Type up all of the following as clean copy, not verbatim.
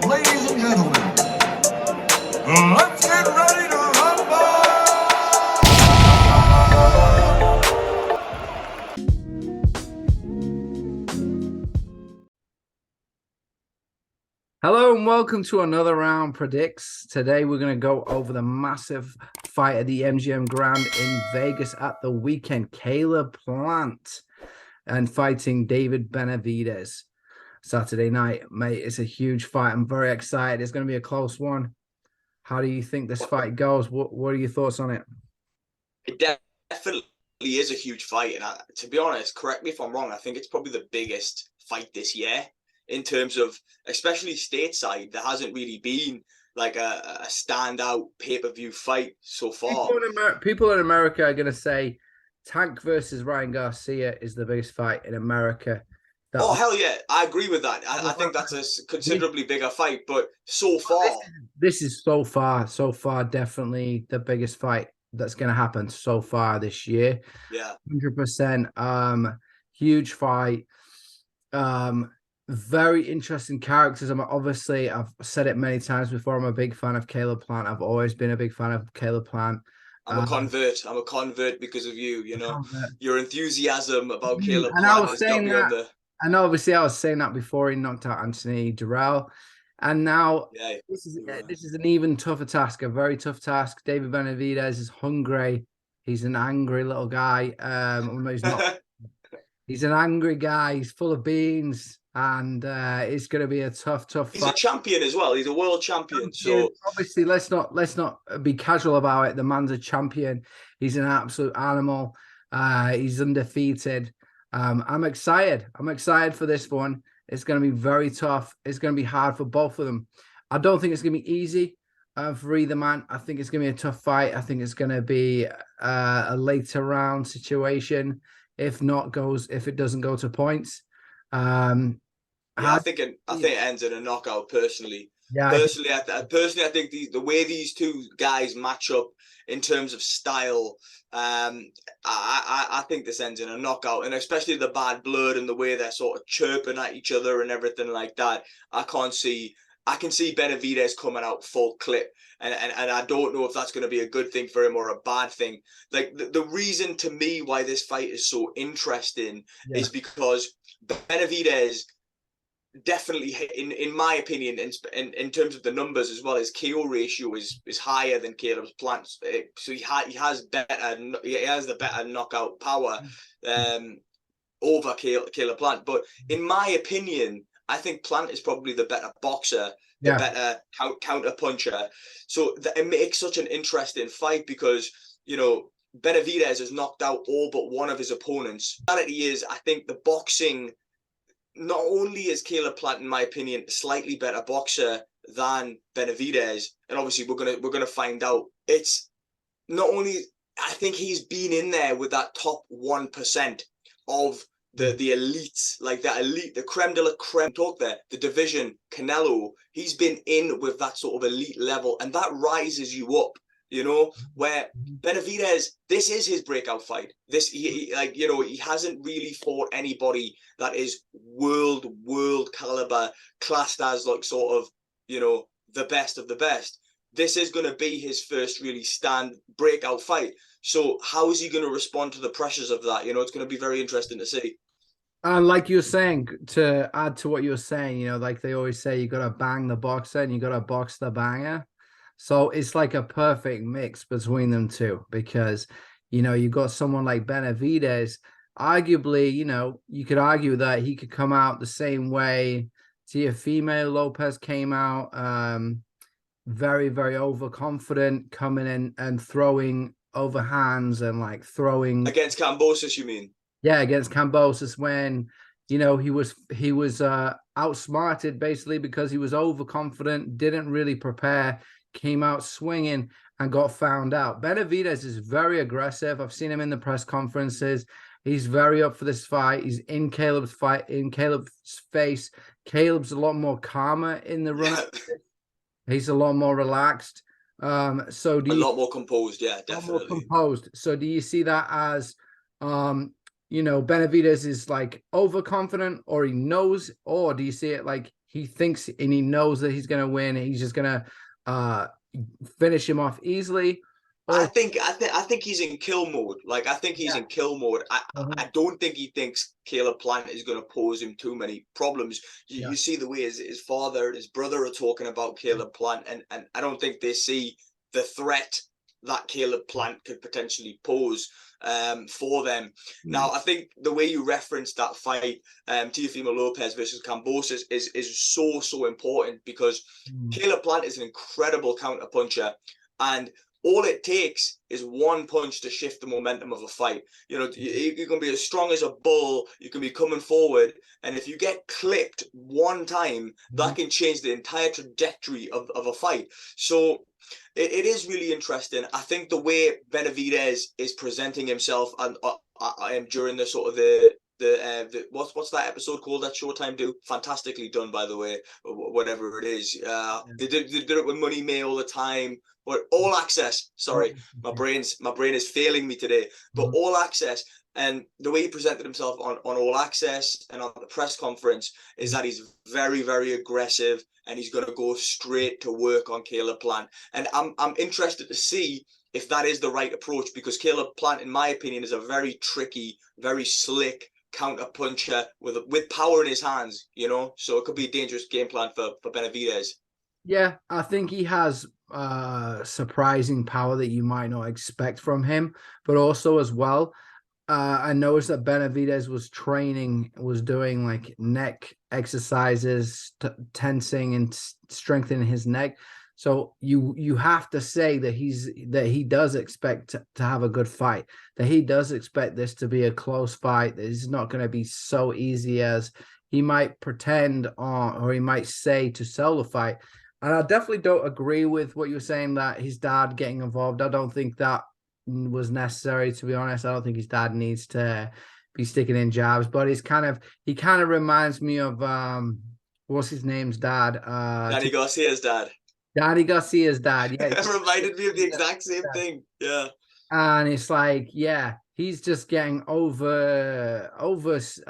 ladies and gentlemen, let's get ready to rumble! Hello and welcome to another round predicts. Today we're going to go over the massive fight at the MGM Grand in Vegas at the weekend. Calebplant and fighting David Benavidez. Saturday night, mate. It's a huge fight. I'm very excited. It's going to be a close one. How do you think this fight goes? What are your thoughts on it? It definitely is a huge fight. And to be honest, correct me if I'm wrong, I think it's probably the biggest fight this year in terms of, especially stateside. There hasn't really been like a standout pay-per-view fight so far. People in America are going to say Tank versus Ryan Garcia is the biggest fight in America. Oh, hell yeah. I agree with that. I think that's a considerably bigger fight, but so far... This is so far, definitely the biggest fight that's going to happen so far this year. Yeah. 100%. Huge fight. Very interesting characters. I've said it many times before. I'm a big fan of calebplant. I've always been a big fan of calebplant. I'm a convert because of you, you know. Your enthusiasm about calebplant. And I was saying that. And obviously, I was saying that before he knocked out Anthony Durrell. And now this is an even tougher task, a very tough task. David Benavidez is hungry. He's an angry little guy. No, he's not. He's an angry guy. He's full of beans. And it's going to be a tough fight. He's a champion as well. He's a world champion. So obviously, let's not be casual about it. The man's a champion. He's an absolute animal. He's undefeated. I'm excited. I'm excited for this one. It's going to be very tough. It's going to be hard for both of them. I don't think it's going to be easy for either man. I think it's going to be a tough fight. I think it's going to be a later round situation. If it doesn't go to points. I think it ends in a knockout. Personally, I think the way these two guys match up in terms of style, I think this ends in a knockout, and especially the bad blood and the way they're sort of chirping at each other and everything like that. I can see Benavidez coming out full clip, and I don't know if that's going to be a good thing for him or a bad thing. Like the reason to me why this fight is so interesting is because Benavidez definitely, in my opinion, in terms of the numbers as well, his KO ratio is higher than Caleb's plant. So he has the better knockout power over Caleb Plant. But in my opinion, I think Plant is probably the better boxer, the better counter puncher. So it makes such an interesting fight because, you know, Benavidez has knocked out all but one of his opponents. The reality is, I think the boxing, not only is Caleb Plant, in my opinion, a slightly better boxer than Benavidez, and obviously we're gonna find out. It's not only, I think he's been in there with that top 1% of the elites, like that elite, the creme de la creme. Talk there, the division, Canelo. He's been in with that sort of elite level, and that rises you up. You know, where Benavidez, this is his breakout fight. He hasn't really fought anybody that is world caliber, classed as like sort of, you know, the best of the best. This is going to be his first really breakout fight. So how is he going to respond to the pressures of that? You know, it's going to be very interesting to see. And like you were saying, to add to what you were saying, you know, like they always say, you got to bang the boxer and you got to box the banger. So it's like a perfect mix between them two because, you know, you got someone like Benavidez, arguably, you know, you could argue that he could come out the same way Teofimo Lopez came out, very, very overconfident, coming in and throwing overhands and like throwing. Against Kambosos, you mean? Yeah, against Kambosos when, you know, he was outsmarted basically because he was overconfident, didn't really prepare, came out swinging and got found out. Benavidez is very aggressive. I've seen him in the press conferences. He's very up for this fight. He's in Caleb's face. Caleb's a lot more calmer in the run. He's a lot more relaxed. A lot more composed, yeah, definitely. More composed. So do you see that as you know, Benavidez is like overconfident, or he knows, or do you see it like he thinks and he knows that he's going to win. He's just going to finish him off easily. I Or think he's in kill mode. Like, I think he's in kill mode. I don't think he thinks Caleb Plant is going to pose him too many problems. You see the way his father and his brother are talking about Caleb Plant, and I don't think they see the threat that Caleb Plant could potentially pose for them. Now, I think the way you referenced that fight, Teofimo Lopez versus Kambosos, is so important, because Caleb Plant is an incredible counterpuncher, and all it takes is one punch to shift the momentum of a fight. You know, you can be as strong as a bull, you can be coming forward, and if you get clipped one time, that can change the entire trajectory of a fight. So it is really interesting. I think the way Benavidez is presenting himself and during the sort of the what's that episode called that Showtime do? Fantastically done, by the way, whatever it is. They did it with Money May all the time. But All Access, sorry, my brain is failing me today. But All Access, and the way he presented himself on All Access and on the press conference is that he's very, very aggressive, and he's going to go straight to work on Caleb Plant. And I'm interested to see if that is the right approach, because Caleb Plant, in my opinion, is a very tricky, very slick counter puncher with power in his hands, you know, so it could be a dangerous game plan for Benavidez. Yeah, I think he has surprising power that you might not expect from him, but also as well, I noticed that Benavidez was doing like neck exercises, tensing and strengthening his neck. So you have to say that he does expect to have a good fight, that he does expect this to be a close fight, that it's not going to be so easy as he might pretend or he might say to sell the fight. And I definitely don't agree with what you're saying that his dad getting involved. I don't think that was necessary, to be honest. I don't think his dad needs to be sticking in jabs, but he kind of reminds me of what's his name's dad? Danny Garcia's dad. Danny Garcia's dad. Yeah, it reminded me of the exact same thing. Yeah, and it's like, yeah, he's just getting overzealous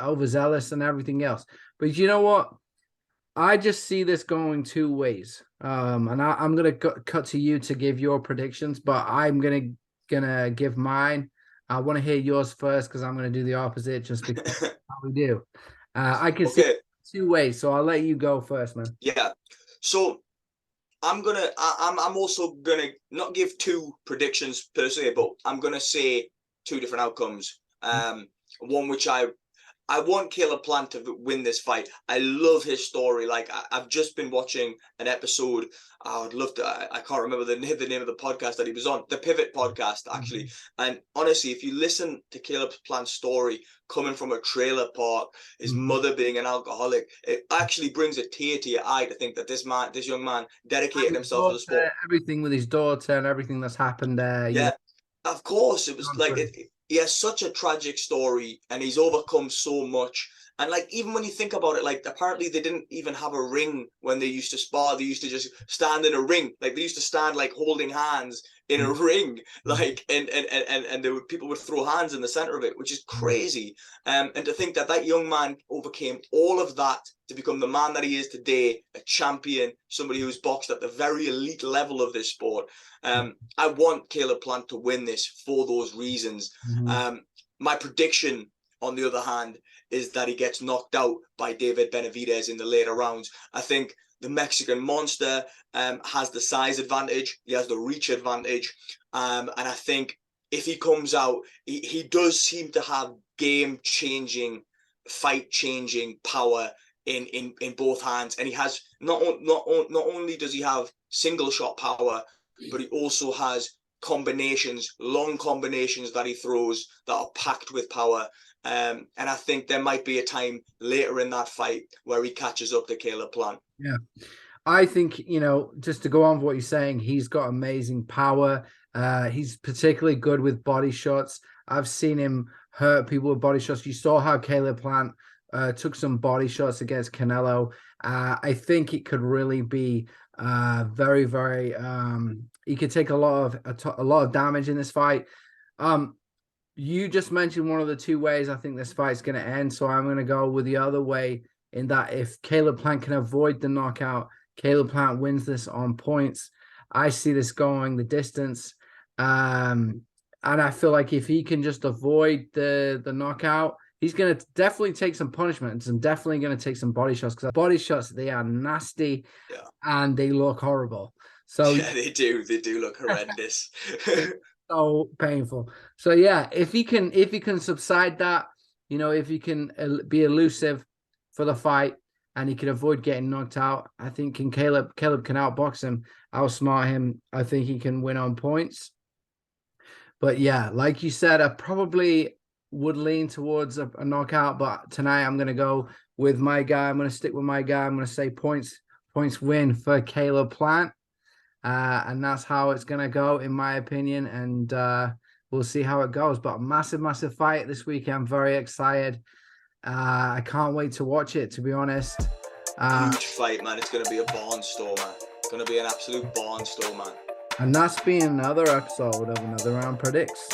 and everything else. But you know what? I just see this going two ways. And I'm gonna cut to you to give your predictions, but I'm gonna give mine. I want to hear yours first because I'm gonna do the opposite just because how we do. I can see two ways, so I'll let you go first, man. Yeah. So I'm also gonna not give two predictions per se, but I'm gonna say two different outcomes. One which I want Caleb Plant to win this fight. I love his story. Like, I've just been watching an episode. I would love to. I can't remember the name of the podcast that he was on. The Pivot podcast, actually. And honestly, if you listen to Caleb Plant's story, coming from a trailer park, his mother being an alcoholic, it actually brings a tear to your eye to think that this young man dedicated himself to the sport. Everything with his daughter and everything that's happened there. Yeah, of course. It was like he has such a tragic story, and he's overcome so much. And like, even when you think about it, like, apparently they didn't even have a ring when they used to spar. They used to just stand in a ring. Like, they used to stand like holding hands in a ring, like, and people would throw hands in the center of it, which is crazy. And to think that young man overcame all of that to become the man that he is today, a champion, somebody who's boxed at the very elite level of this sport. I want Caleb Plant to win this for those reasons. My prediction, on the other hand, is that he gets knocked out by David Benavidez in the later rounds. I think the Mexican monster has the size advantage. He has the reach advantage. And I think if he comes out, he does seem to have game-changing, fight-changing power in both hands. And he has not only does he have single-shot power, but he also has long combinations that he throws that are packed with power. And I think there might be a time later in that fight where he catches up to Caleb Plant. Yeah, I think, just to go on with what you're saying, he's got amazing power. He's particularly good with body shots. I've seen him hurt people with body shots. You saw how Caleb Plant took some body shots against Canelo. I think it could really be very, very. He could take a lot of damage in this fight. You just mentioned one of the two ways I think this fight's going to end, so I'm going to go with the other way in that if Caleb Plant can avoid the knockout, Caleb Plant wins this on points. I see this going the distance. And I feel like if he can just avoid the knockout, he's going to definitely take some punishments and definitely going to take some body shots, because body shots, they are nasty and they look horrible. So yeah, they do look horrendous. So painful. So yeah, if he can subside that, if he can be elusive for the fight and he can avoid getting knocked out, I think Caleb can outbox him, outsmart him. I think he can win on points. But yeah, like you said, I probably would lean towards a knockout, but tonight I'm going to go with my guy. I'm going to stick with my guy. I'm going to say points win for Caleb Plant. And that's how it's going to go, in my opinion. And we'll see how it goes. But a massive fight this weekend. I'm very excited. I can't wait to watch it, to be honest. Huge fight, man. It's going to be a barnstormer. It's going to be an absolute barnstormer. And that's been another episode of Another Round Predicts.